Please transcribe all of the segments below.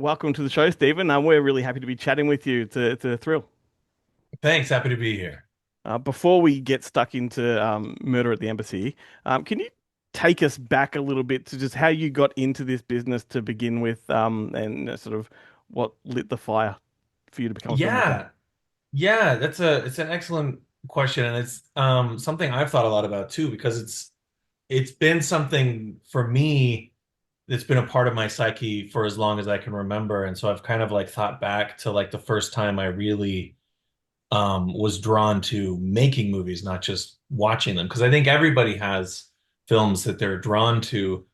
Welcome to the show, Stephen. We're really happy to be chatting with you. It's a thrill. Thanks. Happy to be here. Before we get stuck into Murder at the Embassy, can you take us back a little bit to just how you got into this business to begin with, and sort of what lit the fire for you to become a filmmaker? Yeah, yeah, it's an excellent question, and it's something I've thought a lot about too, because it's been something for me that's been a part of my psyche for as long as I can remember. And so I've kind of like thought back to like the first time I really was drawn to making movies, not just watching them. Because I think everybody has films that they're drawn to.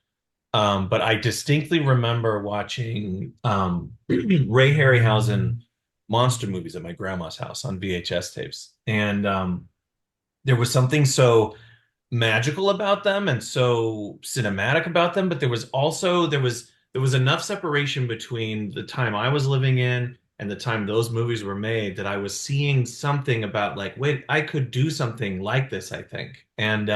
But I distinctly remember watching Ray Harryhausen monster movies at my grandma's house on VHS tapes. And there was something so magical about them and so cinematic about them, but there was enough separation between the time I was living in and the time those movies were made that I was seeing something about like, wait, I could do something like this, I think. And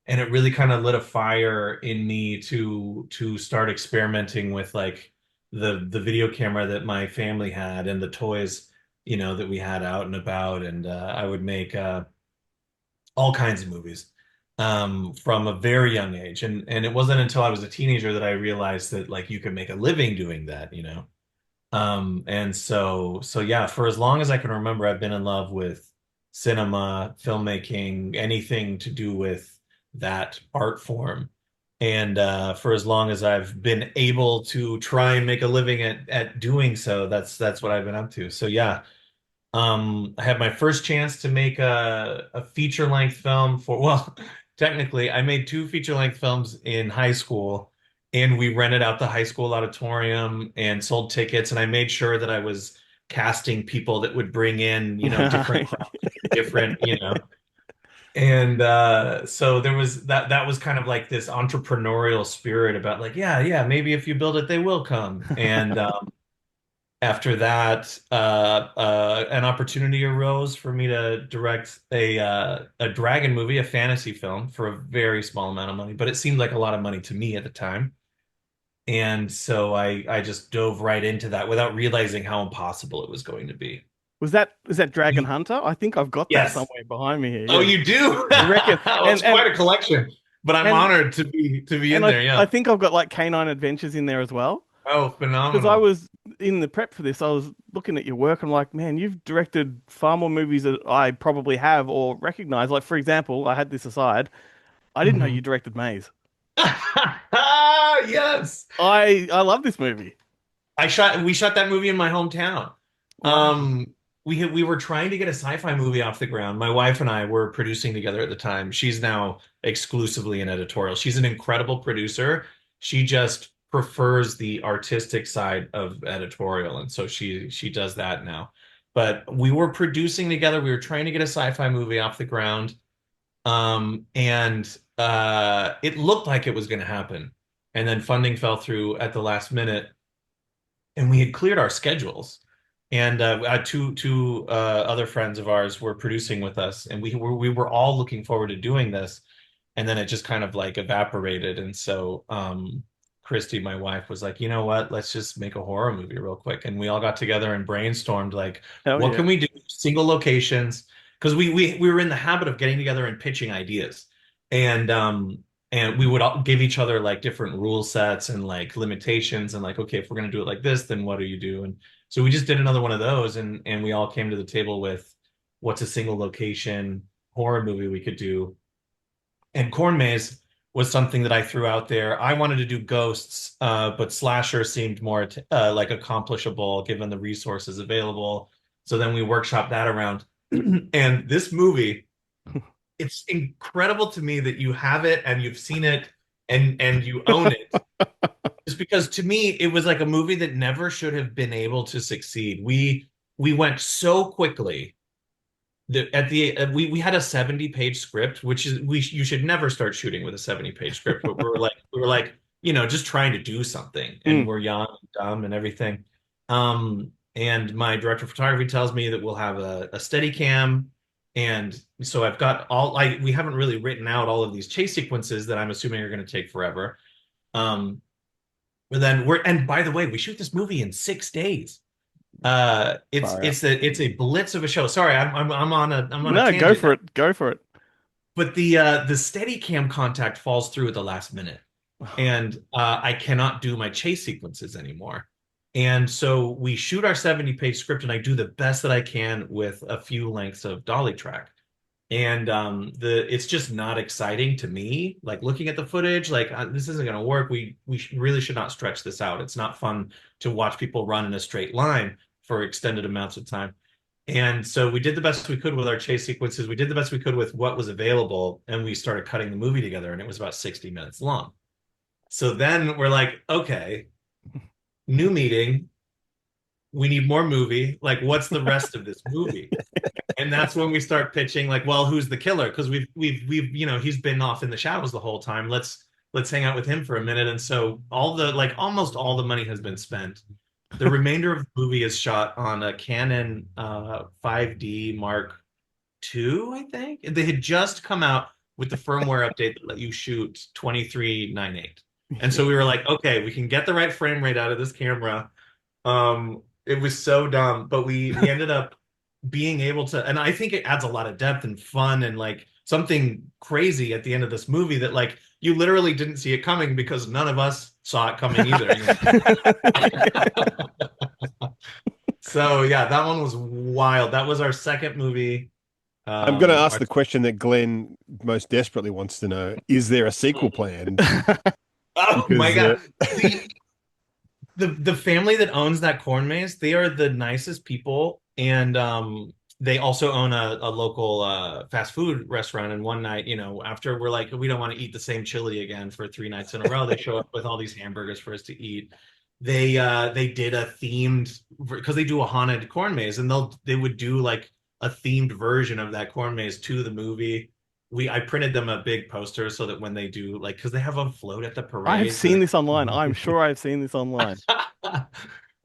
it really kind of lit a fire in me to start experimenting with like the video camera that my family had and the toys, that we had out and about. And I would make all kinds of movies from a very young age. And it wasn't until I was a teenager that I realized that like you could make a living doing that. And so yeah, for as long as I can remember, I've been in love with cinema, filmmaking, anything to do with that art form. And for as long as I've been able to try and make a living at doing so, that's what I've been up to. So yeah, I had my first chance to make a feature length film well, technically, I made two feature length films in high school, and we rented out the high school auditorium and sold tickets. And I made sure that I was casting people that would bring in, different crowds, different. And so there was that was kind of like this entrepreneurial spirit about like, yeah, yeah, maybe if you build it, they will come. And after that, an opportunity arose for me to direct a dragon movie, a fantasy film, for a very small amount of money, but it seemed like a lot of money to me at the time. And so I just dove right into that without realizing how impossible it was going to be. Is that Dragon You- Hunter? I think I've got that Yes. somewhere behind me here. Oh, Yeah, you do? I reckon. Well, And it's and quite a collection, but I'm and honored to be and in I there. Yeah. I think I've got like Canine Adventures in there as well. Oh, Because I phenomenal. was in the prep for this, I was looking at your work. I'm like, man, you've directed far more movies that I probably have or recognize. Like, for example, I had this aside. I didn't know you Mhm. directed Maze. Yes. I love this movie. We shot that movie in my hometown. Wow. We were trying to get a sci-fi movie off the ground. My wife and I were producing together at the time. She's now exclusively in editorial. She's an incredible producer. She just prefers the artistic side of editorial, and so she does that now. But we were producing together. We were trying to get a sci-fi movie off the ground. And it looked like it was going to happen. And then funding fell through at the last minute, and we had cleared our schedules. And two other friends of ours were producing with us, and we were all looking forward to doing this. And then it just kind of like evaporated. And so Christy, my wife, was like, you know what? Let's just make a horror movie real quick. And we all got together and brainstormed like, Hell what yeah. can we do? Single locations, because we were in the habit of getting together and pitching ideas. And we would all give each other like different rule sets and like limitations and like, okay, if we're gonna do it like this, then what do you do? And so we just did another one of those, and we all came to the table with what's a single location horror movie we could do. And Corn Maze was something that I threw out there. I wanted to do ghosts, but slasher seemed more like accomplishable given the resources available. So then we workshopped that around. And this movie, it's incredible to me that you have it and you've seen it and you own it. Just because to me it was like a movie that never should have been able to succeed. We went so quickly that at the we had a 70-page script, which is we you should never start shooting with a 70-page script, but we were like, just trying to do something, and Mm. we're young and dumb and everything. And my director of photography tells me that we'll have a steady cam. And so I've got we haven't really written out all of these chase sequences that I'm assuming are going to take forever. Um, But then and by the way, we shoot this movie in 6 days. It's Far out. it's a blitz of a show. Sorry, I'm on a No, go tangent for now. it. Go for it. But the steady cam contact falls through at the last minute, and I cannot do my chase sequences anymore. And so we shoot our 70-page script, and I do the best that I can with a few lengths of dolly track. And the it's just not exciting to me. Like looking at the footage, like this isn't going to work. Really should not stretch this out. It's not fun to watch people run in a straight line for extended amounts of time. And so we did the best we could with our chase sequences. We did the best we could with what was available, and we started cutting the movie together, and it was about 60 minutes long. So then we're like, okay, new meeting. We need more movie. Like, what's the rest of this movie? And that's when we start pitching, like, well, who's the killer? Because we've he's been off in the shadows the whole time. Let's hang out with him for a minute. And so almost all the money has been spent. The remainder of the movie is shot on a Canon 5D Mark II, I think. They had just come out with the firmware update that let you shoot 23:9:8. And Yeah. so we were like, okay, we can get the right frame rate out of this camera. It was so dumb, but we ended up being able to, and I think it adds a lot of depth and fun and like something crazy at the end of this movie that like you literally didn't see it coming because none of us saw it coming either. So yeah, that one was wild. That was our second movie. I'm going to ask Our the question that Glenn most desperately wants to know. Is there a sequel planned? Oh my Because God. The family that owns that corn maze, they are the nicest people, and they also own a local fast food restaurant. And one night, after we're like, we don't want to eat the same chili again for 3 nights in a row, they show up with all these hamburgers for us to eat. They did a themed, because they do a haunted corn maze, and they would do like a themed version of that corn maze to the movie. I printed them a big poster so that when they do, like, because they have a float at the I have parades, seen and this online. I'm sure I've seen this online.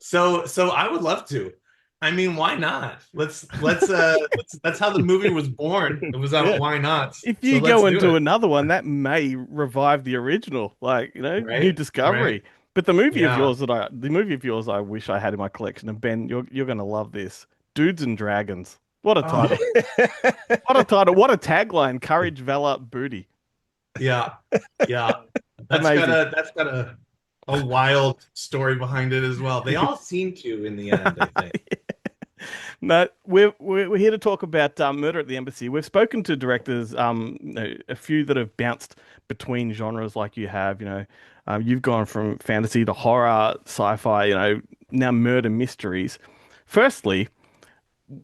so I would love to. I mean, why not? That's how the movie was born. It was yeah, why not? If So you let's go do into it. another one, that may revive the original, like, new Right? Right? discovery. But Yeah. the movie of yours I wish I had in my collection, and Ben, you're gonna love this. Dudes and Dragons. What a title. Oh, What a title. What a tagline. Courage, valor, booty. yeah. Yeah. Amazing. That's got a wild story behind it as well. They all seem to in the end, I think. No, we're here to talk about Murder at the Embassy. We've spoken to directors, a few that have bounced between genres like you have. You've gone from fantasy to horror, sci-fi. Now murder mysteries. Firstly,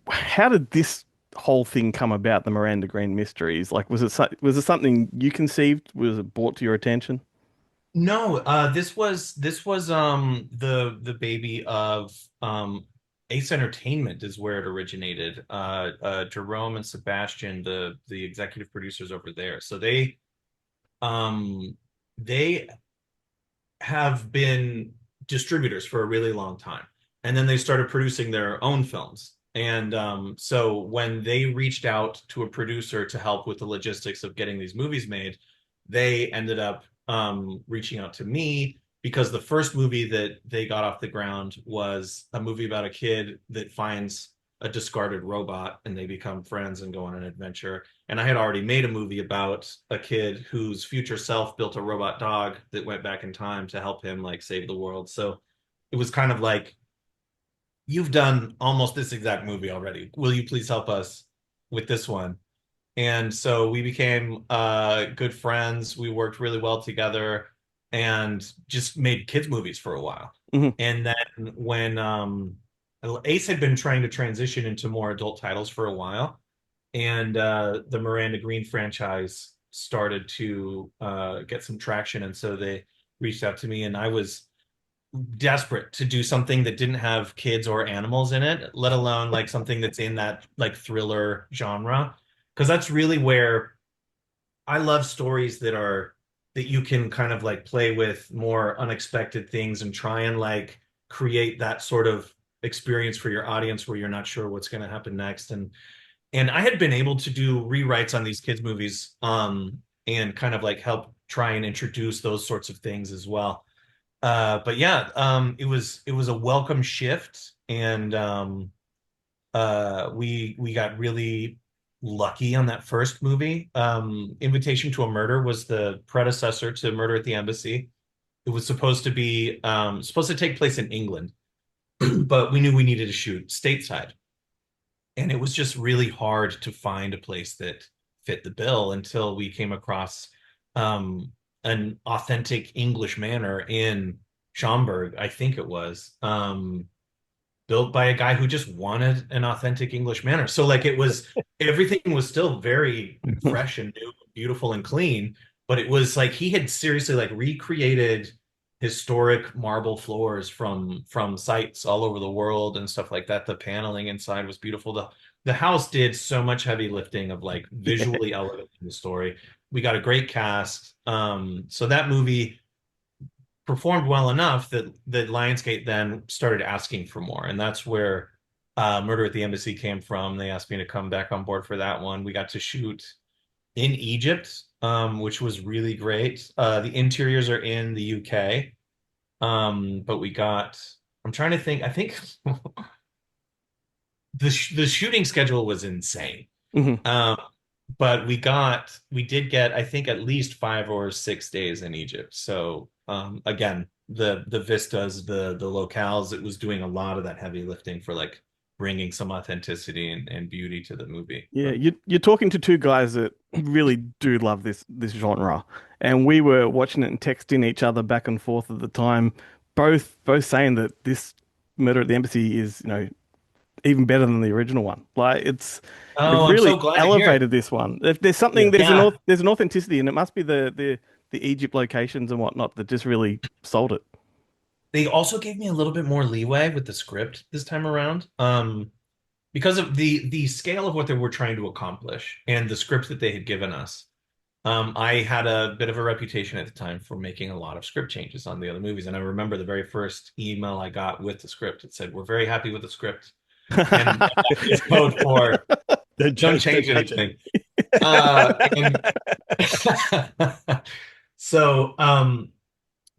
how did this whole thing come about? The Miranda Green Mysteries. Like, was it something you conceived? Was it brought to your attention? No, this was the baby of Ace Entertainment is where it originated. Jerome and Sebastian, the executive producers over there. So um they have been distributors for a really long time. And then they started producing their own films. And so when they reached out to a producer to help with the logistics of getting these movies made, they ended up reaching out to me because the first movie that they got off the ground was a movie about a kid that finds a discarded robot and they become friends and go on an adventure. And I had already made a movie about a kid whose future self built a robot dog that went back in time to help him like save the world. So it was kind of like, you've done almost this exact movie already. Will you please help us with this one? And so we became good friends. We worked really well together and just made kids movies for a while. Hmm. And then when Ace had been trying to transition into more adult titles for a while, and the Miranda Green franchise started to get some traction, and so they reached out to me, and I was desperate to do something that didn't have kids or animals in it, let alone like something that's in that like thriller genre, because that's really where I love stories that you can kind of like play with more unexpected things and try and like create that sort of experience for your audience where you're not sure what's going to happen next. And I had been able to do rewrites on these kids movies and kind of like help try and introduce those sorts of things as well. But yeah, it was a welcome shift, and we got really lucky on that first movie. Invitation to a Murder was the predecessor to Murder at the Embassy. It was supposed to take place in England, but we knew we needed to shoot stateside. And it was just really hard to find a place that fit the bill until we came across um, an authentic English manor in Schaumburg, I think it was, built by a guy who just wanted an authentic English manor. So like everything was still very fresh and new, beautiful and clean, but it was like he had seriously like recreated historic marble floors from sites all over the world and stuff like that. The paneling inside was beautiful. The house did so much heavy lifting of like Yeah. visually elevating the story. We got a great cast. So that movie performed well enough that Lionsgate then started asking for more, and that's where Murder at the Embassy came from. They asked me to come back on board for that one. We got to shoot in Egypt, which was really great. The interiors are in the UK, but we got. I'm trying to think. I think the shooting schedule was insane. Mhm. Um, but we did get, I think, at least 5 or 6 days in Egypt. So again, the vistas, the locales, it was doing a lot of that heavy lifting for like bringing some authenticity and beauty to the movie. Yeah, But you're talking to two guys that really do love this genre, and we were watching it and texting each other back and forth at the time, both saying that this Murder at the Embassy is, even better than the original one. Like they've oh, I'm really so glad to hear it. elevated this one. If there's something, Yeah. Yeah, there's an authenticity, and it must be the Egypt locations and whatnot that just really sold it. they also gave me a little bit more leeway with the script this time around. Because of the scale of what they were trying to accomplish and the script that they had given us. I had a bit of a reputation at the time for making a lot of script changes on the other movies. And I remember the very first email I got with the script. It said, "We're very happy with the script." And that is code for Don't don't change, don't change touch it. anything. And so,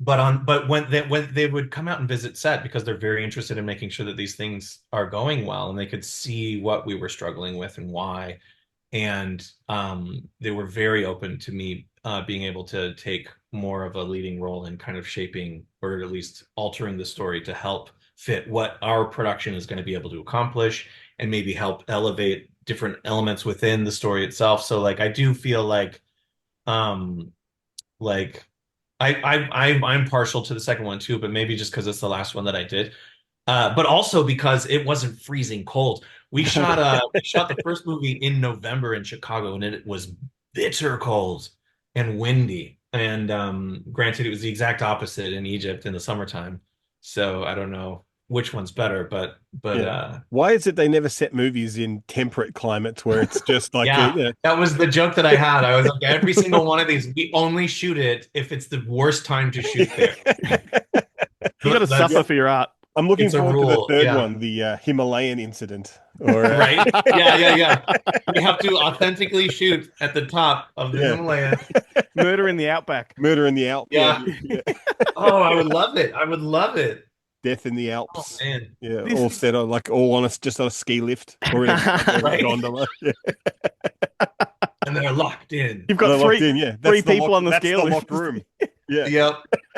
but when they would come out and visit set because they're very interested in making sure that these things are going well and they could see what we were struggling with and why, and they were very open to me being able to take more of a leading role in kind of shaping or at least altering the story to help fit what our production is going to be able to accomplish and maybe help elevate different elements within the story itself. So like I do feel um like I'm partial to the second one too, but maybe just because it's the last one that I did. But also because it wasn't freezing cold. We shot the first movie in November in Chicago, and it was bitter cold and windy. And granted, it was the exact opposite in Egypt in the summertime. So I don't know which one's better, but Yeah. Why is it they never set movies in temperate climates where it's just like yeah, that was the joke that I had. I was like, every single one of these, we only shoot it if it's the worst time to shoot there. You got to Yeah, suffer for your art. I'm looking It's a forward to the rule. third Yeah. one, the Himalayan incident, or Right? Yeah, yeah, yeah. We have to authentically shoot at the top of the yeah, Himalaya. Murder in the Outback. Murder in the Alps. Yeah, Yeah. yeah, Oh, I would love it. I would love it. Death in the Oh Alps. man. Yeah, This all set on like all on a just on a ski lift or in a Right? gondola. Yeah, And they're locked in. You've got they're locked in. Yeah, three people on the that's scale the list. locked room. Yeah, Yep.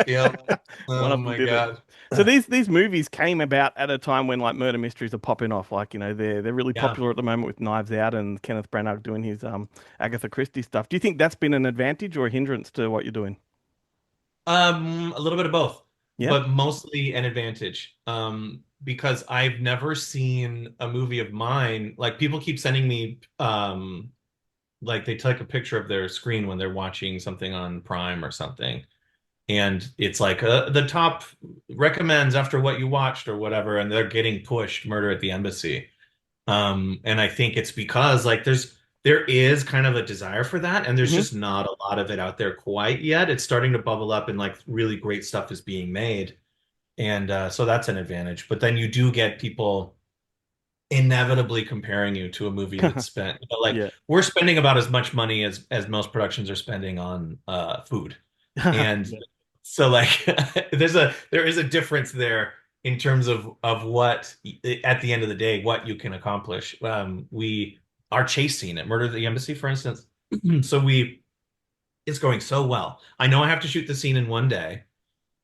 Yep. One Oh of them my did it. God. So these movies came about at a time when like murder mysteries are popping off. Like, they're really Yeah. popular at the moment with Knives Out and Kenneth Branagh doing his Agatha Christie stuff. Do you think that's been an advantage or a hindrance to what you're doing? A little bit of both, Yeah. but mostly an advantage. Because I've never seen a movie of mine. Like people keep sending me like they take a picture of their screen when they're watching something on Prime or something. And it's like the top recommends after what you watched or whatever, and they're getting pushed Murder at the Embassy. And I think it's because like there is kind of a desire for that, and there's Hmm. just not a lot of it out there quite yet. It's starting to bubble up, and like really great stuff is being made, and so that's an advantage. But then you do get people inevitably comparing you to a movie that's spent, like Yeah. we're spending about as much money as most productions are spending on food. And yeah. So like there is a difference there in terms of what at the end of the day what you can accomplish. We our chase scene at Murder at the Embassy, for instance. So we it's going so well. I know I have to shoot the scene in one day,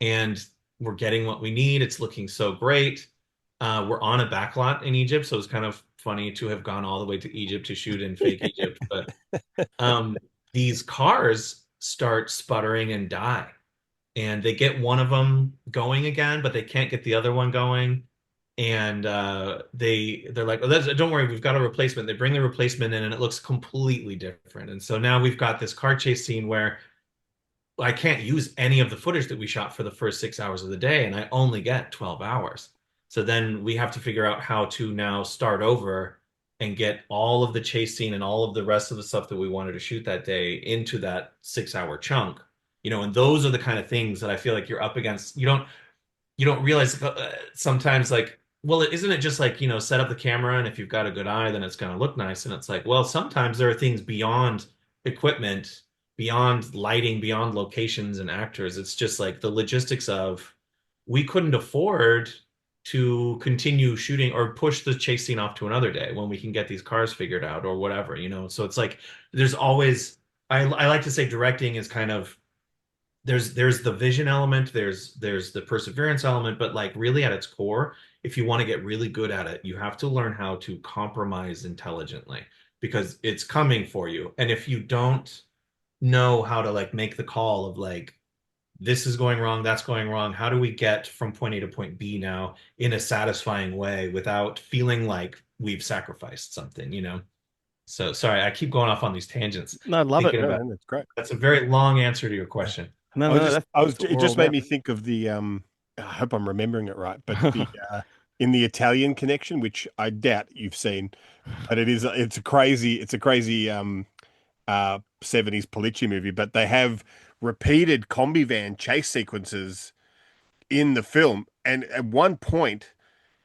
and we're getting what we need. It's looking so great. We're on a backlot in Egypt, so it's kind of funny to have gone all the way to Egypt to shoot in fake Egypt. But um, these cars start sputtering and die, and they get one of them going again, but they can't get the other one going. And they're like, oh, don't worry, we've got a replacement. They bring the replacement in, and it looks completely different. And so now we've got this car chase scene where I can't use any of the footage that we shot for the first 6 hours of the day, and I only get 12 hours. So then we have to figure out how to now start over and get all of the chase scene and all of the rest of the stuff that we wanted to shoot that day into that 6 hour chunk. And those are the kind of things that I feel like you're up against. You don't realize sometimes like, well, isn't it just like, set up the camera and if you've got a good eye, then it's going to look nice. And it's like, well, sometimes there are things beyond equipment, beyond lighting, beyond locations and actors. It's just like the logistics of we couldn't afford to continue shooting or push the chase scene off to another day when we can get these cars figured out or whatever. So it's like there's always I like to say directing is kind of there's the vision element, there's the perseverance element, but like really at its core, if you want to get really good at it, you have to learn how to compromise intelligently because it's coming for you. And if you don't know how to like make the call of like this is going wrong, that's going wrong, how do we get from point A to point B now in a satisfying way without feeling like we've sacrificed something? So sorry, I keep going off on these tangents, No, I love it. thinking No, about man, that's great. that's a very long answer to your question. No, no, that's that's what It we're all just made about. me think of the I hope I'm remembering it right, but the in the Italian Connection, which I doubt you've seen, but it's a crazy 70s Polizzi movie, but they have repeated combi van chase sequences in the film, and at one point,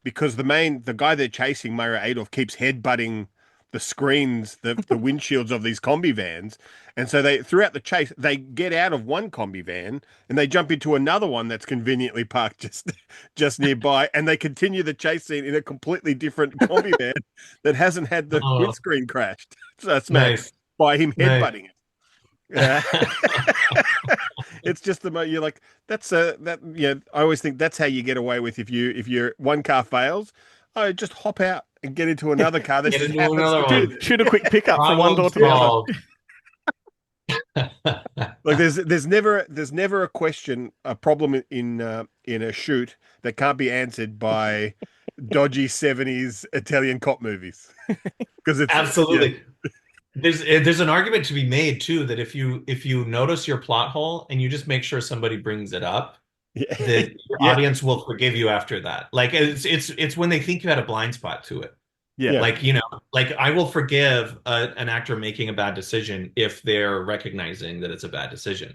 because the guy they're chasing, Mario Adolf, keeps headbutting the screens, the windshields of these combi vans. And so they throughout the chase, they get out of one combi van and they jump into another one that's conveniently parked just nearby, and they continue the chase scene in a completely different combi van that hasn't had the Oh, windscreen crashed, so smashed nice, by him nice. headbutting it. Yeah. It's just you're like that's that yeah. I always think that's how you get away with if your one car fails. Oh, just hop out and get into another car that Get just into happens to another be Shoot, one. there. shoot a quick pickup from one Problem door to the other. solved. Like there's never a question, a problem in a shoot that can't be answered by dodgy 70s Italian cop movies because it's yeah. Absolutely. There's an argument to be made too that if you notice your plot hole and you just make sure somebody brings it up, Yeah. that your Yeah. audience will forgive you after that. Like it's when they think you had a blind spot to it. Yeah. Yeah. Like I will forgive an actor making a bad decision if they're recognizing that it's a bad decision.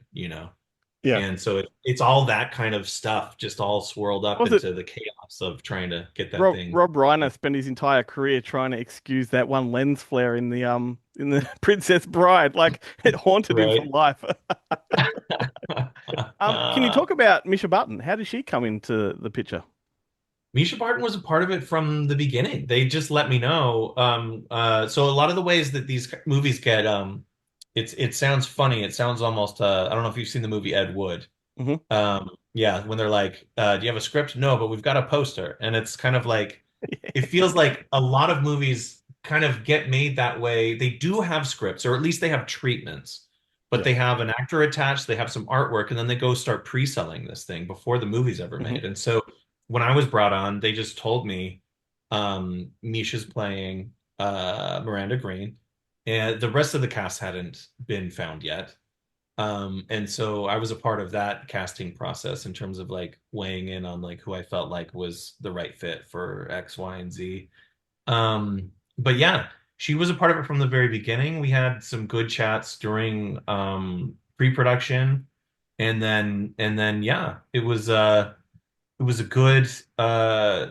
Yeah. And so it's all that kind of stuff just all swirled up Was it into the chaos of trying to get that Rob thing. Rob Reiner spent his entire career trying to excuse that one lens flare in the Princess Bride? Like it haunted him for Right. life. Can you talk about Misha Barton? How did she come into the picture? Misha Barton was a part of it from the beginning. They just let me know. So a lot of the ways that these movies get, it sounds funny. It sounds almost, I don't know if you've seen the movie Ed Wood. Hmm. Yeah, when they're like, do you have a script? No, but we've got a poster. And it's kind of like, it feels like a lot of movies kind of get made that way. They do have scripts, or at least they have treatments, but Yeah. they have an actor attached, they have some artwork, and then they go start pre-selling this thing before the movie's ever Hmm. made. And so when I was brought on, they just told me, Misha's playing Miranda Green, and the rest of the cast hadn't been found yet. And so I was a part of that casting process in terms of like weighing in on like who I felt like was the right fit for X, Y, and Z. But yeah, she was a part of it from the very beginning. We had some good chats during pre-production, and then yeah, it was a good uh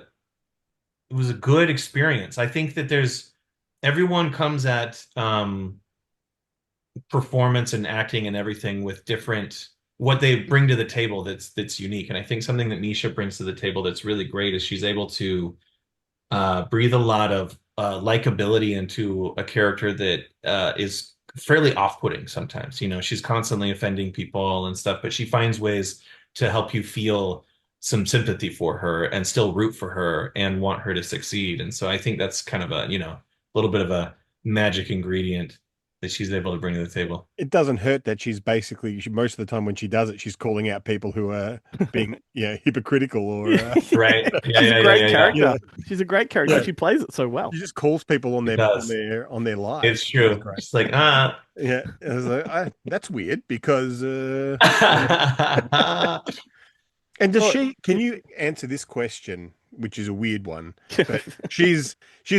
it was a good experience. I think that there's everyone comes at performance and acting and everything with different what they bring to the table that's unique. And I think something that Nisha brings to the table that's really great is she's able to breathe a lot of likability into a character that is fairly off-putting sometimes. You know, she's constantly offending people and stuff, but she finds ways to help you feel some sympathy for her and still root for her and want her to succeed. And so I think that's kind of a, a little bit of a magic ingredient that she's able to bring to the table. It doesn't hurt that she's basically most of the time when she does it, she's calling out people who are being, hypocritical or, Right? Yeah, She's a yeah, yeah, great yeah, yeah. you know, character. She's a great character. yeah, She plays it so well. she just calls people on It their does. lies, It's which is true. great. It's like, Yeah, I was like, that's weird because, and does Well, she? Can you answer this question, which is a weird one? But she's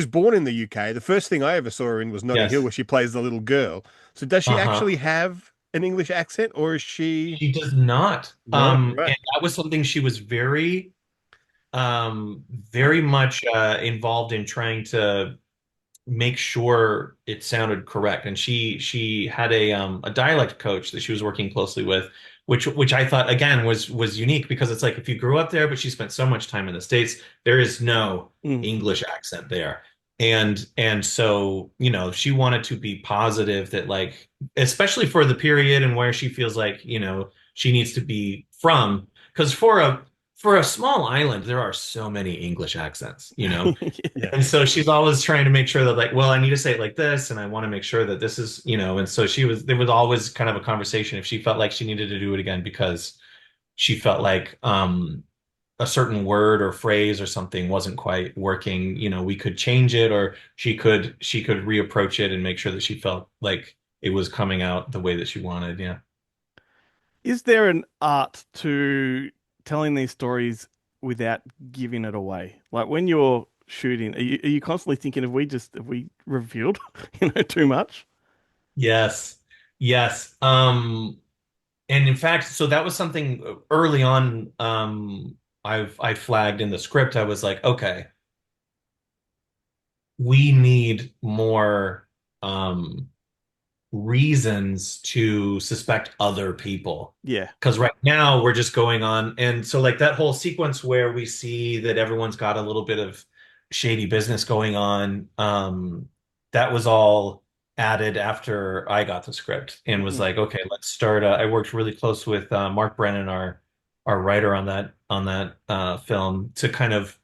born in the UK. The first thing I ever saw her in was Notting Hill, yes. where she plays the little girl. So does she Uh-huh. actually have an English accent, or is she? She does not. No, right. And that was something she was very much involved in trying to make sure it sounded correct. And she had a dialect coach that she was working closely with, which I thought again was unique because it's like if you grew up there, but she spent so much time in the States, there is no Mm. English accent there. And so, she wanted to be positive that like, especially for the period and where she feels like, she needs to be from, because for a small island, there are so many English accents. Yeah. And so she's always trying to make sure that like, well, I need to say it like this, and I want to make sure that this is, and so there was always kind of a conversation if she felt like she needed to do it again because she felt like a certain word or phrase or something wasn't quite working, we could change it, or she could reapproach it and make sure that she felt like it was coming out the way that she wanted. Yeah. Is there an art to telling these stories without giving it away? Like when you're shooting, are you constantly thinking, have we revealed, too much? Yes. Yes. And in fact, so that was something early on, I flagged in the script. I was like, okay, we need more reasons to suspect other people. Yeah. Because right now we're just going on. And so, like, that whole sequence where we see that everyone's got a little bit of shady business going on, that was all added after I got the script and was Mm. like, okay, let's start. I worked really close with Mark Brennan, our writer on that film, to kind of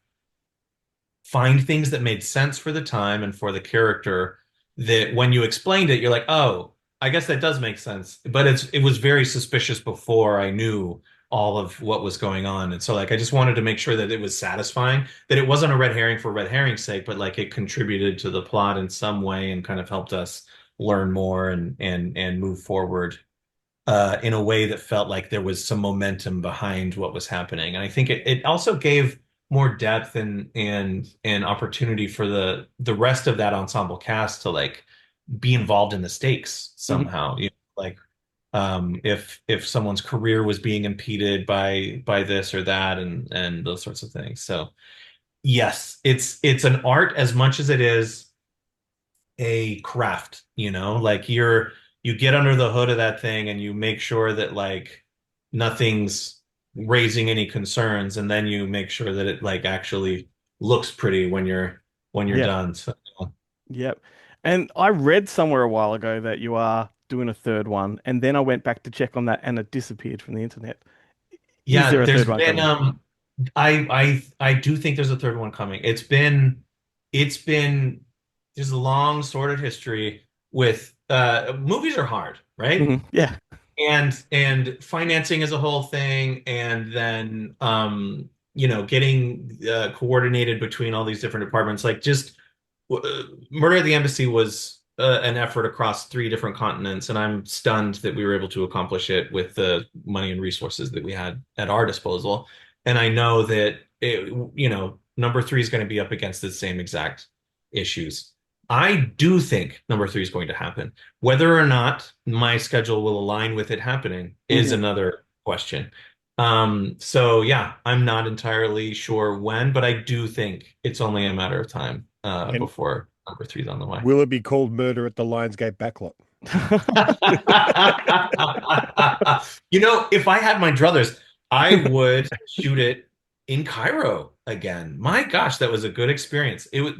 find things that made sense for the time and for the character that when you explained it, you're like, oh, I guess that does make sense. But it was very suspicious before I knew all of what was going on. And so like I just wanted to make sure that it was satisfying, that it wasn't a red herring for red herring's sake, but like it contributed to the plot in some way and kind of helped us learn more and move forward in a way that felt like there was some momentum behind what was happening. And I think it also gave more depth and opportunity for the rest of that ensemble cast to like be involved in the stakes Mhm. somehow. Like if someone's career was being impeded by this or that and those sorts of things. So yes, it's an art as much as it is a craft, like you get under the hood of that thing and you make sure that like nothing's raising any concerns, and then you make sure that it like actually looks pretty when you're Yeah. done. So Yep. And I read somewhere a while ago that you are doing a third one, and then I went back to check on that and it disappeared from the internet. Is yeah, there a there's third one been coming? I do think there's a third one coming. It's been there's a long sordid history with movies are hard, right? Yeah. And financing is a whole thing, and then getting coordinated between all these different departments. Like just Murder at the Embassy was an effort across three different continents, and I'm stunned that we were able to accomplish it with the money and resources that we had at our disposal. And I know that number three is going to be up against the same exact issues. I do think number three is going to happen. Whether or not my schedule will align with it happening is Hmm. another question. So yeah, I'm not entirely sure when, but I do think it's only a matter of time And before number three's on the way. will it be called Murder at the Lionsgate Backlot? You know, if I had my druthers, I would shoot it in Cairo again. My gosh, that was a good experience. It was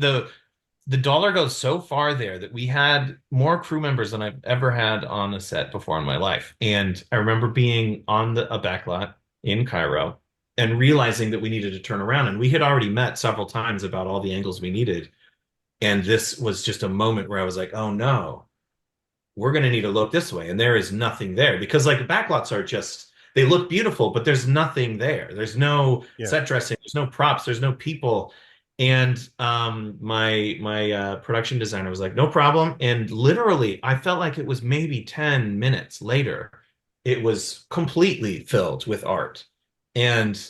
the dollar goes so far there that we had more crew members than I've ever had on a set before in my life. And I remember being on a backlot in Cairo and realizing that we needed to turn around. And we had already met several times about all the angles we needed. And this was just a moment where I was like, oh no, we're going to need to look this way. And there is nothing there because like backlots are just, they look beautiful, but there's nothing there. There's no set dressing. There's no props. There's no people. And my production designer was like, no problem. And literally, I felt like it was maybe 10 minutes later, it was completely filled with art. And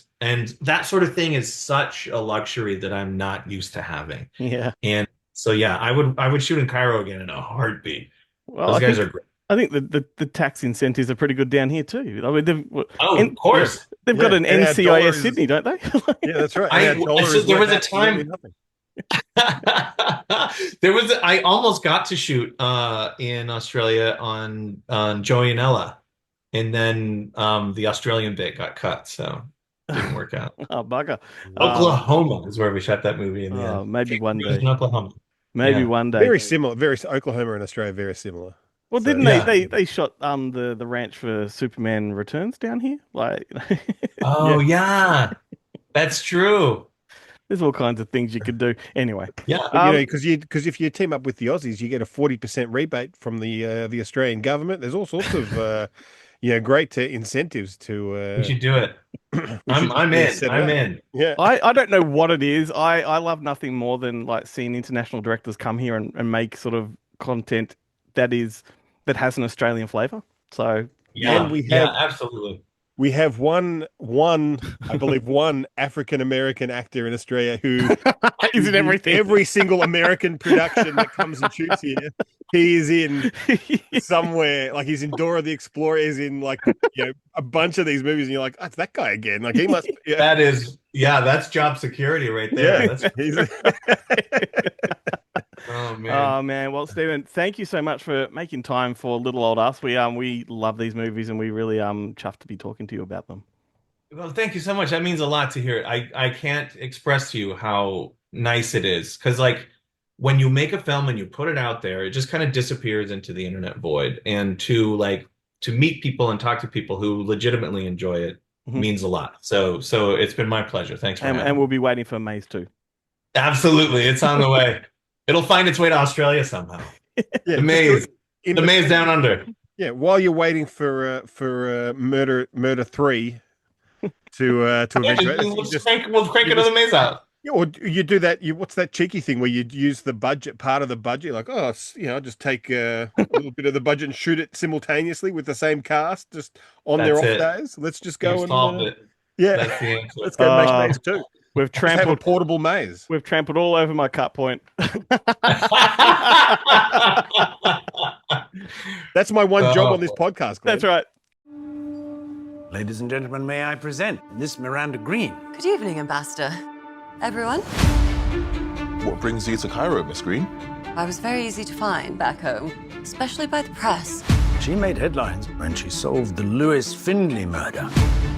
that sort of thing is such a luxury that I'm not used to having. Yeah. And so, yeah, I would shoot in Cairo again in a heartbeat. Well, Those guys are great. I think the tax incentives are pretty good down here too. I mean, of course. They've got an NCIS Sydney, don't they? Yeah, that's right. There was a time. I almost got to shoot in Australia on Joey and Ella, and then the Australian bit got cut, so it didn't work out. Oh, bugger. Oklahoma is where we shot that movie in the end. Maybe one day. In Oklahoma. Maybe one day. Very similar. Oklahoma and Australia, very similar. Well, didn't they shot the ranch for Superman Returns down here? Like, oh yeah, that's true. There's all kinds of things you could do. Anyway, yeah, because if you team up with the Aussies, you get a 40% rebate from the Australian government. There's all sorts of great incentives to. We should do it. I'm in. Yeah, I don't know what it is. I love nothing more than like seeing international directors come here and make sort of content that has an Australian flavor. So and we have absolutely. We have one I believe one African American actor in Australia who is in everything. Every single American production that comes and shoots here, he is in somewhere. Like he's in Dora the Explorer, he's in like a bunch of these movies, and you're like, oh, it's that guy again. Like he must. Yeah. That is, that's job security right there. Yeah. Oh man. Oh man. Well, Stephen, thank you so much for making time for Little Old Us. We love these movies and we really chuffed to be talking to you about them. Well, thank you so much. That means a lot to hear. I can't express to you how nice it is. Because like when you make a film and you put it out there, it just kind of disappears into the internet void. And to meet people and talk to people who legitimately enjoy it means a lot. So it's been my pleasure. Thanks for having me. And we'll be waiting for Maze 2. Absolutely. It's on the way. It'll find its way to Australia somehow. Yeah, the maze down under. Yeah, while you're waiting for Murder 3 to eventually, we'll crank another maze out. Yeah, or you do that. What's that cheeky thing where you use the part of the budget? Like, I'll just take a little bit of the budget and shoot it simultaneously with the same cast, just on their off days. Let's just go solved it. Yeah, that's the answer. Let's go make maze 2. We've trampled a portable maze. We've trampled all over my cut point. That's my one job on this podcast, Glenn. That's right. Ladies and gentlemen, may I present Miss Miranda Green. Good evening, Ambassador. Everyone? What brings you to Cairo, Miss Green? I was very easy to find back home, especially by the press. She made headlines when she solved the Lewis Findlay murder.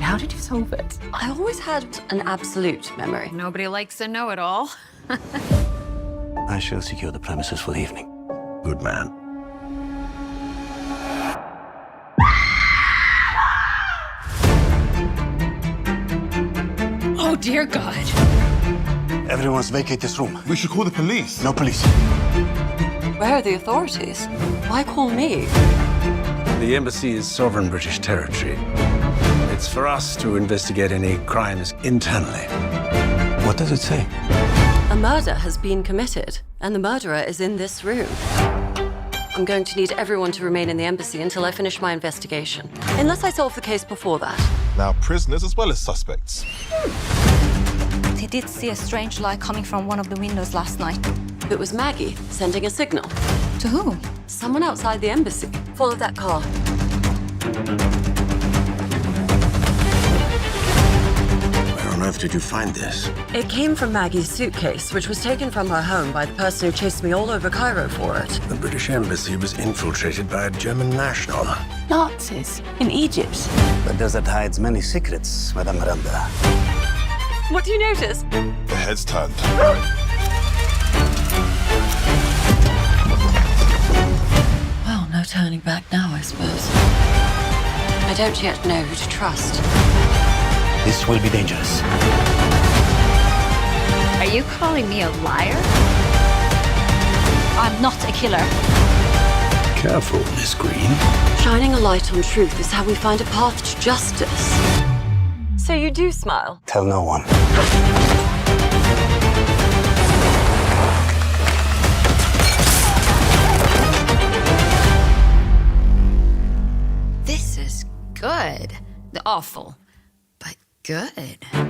How did you solve it? I always had an absolute memory. Nobody likes a know-it-all. I shall secure the premises for the evening. Good man. Oh, dear God. Everyone must vacate this room. We should call the police. No police. Where are the authorities? Why call me? The embassy is sovereign British territory. It's for us to investigate any crimes internally. What does it say? A murder has been committed, and the murderer is in this room. I'm going to need everyone to remain in the embassy until I finish my investigation. Unless I solve the case before that. Now, prisoners as well as suspects. He did see a strange light coming from one of the windows last night. It was Maggie sending a signal. To whom? Someone outside the embassy. Follow that car. Where on earth did you find this? It came from Maggie's suitcase, which was taken from her home by the person who chased me all over Cairo for it. The British embassy was infiltrated by a German national. Nazis in Egypt. The desert hides many secrets, Madame Miranda. What do you notice? The head's turned. Well, no turning back now, I suppose. I don't yet know who to trust. This will be dangerous. Are you calling me a liar? I'm not a killer. Careful, Miss Green. Shining a light on truth is how we find a path to justice. So you do smile? Tell no one. This is good. Awful, but good.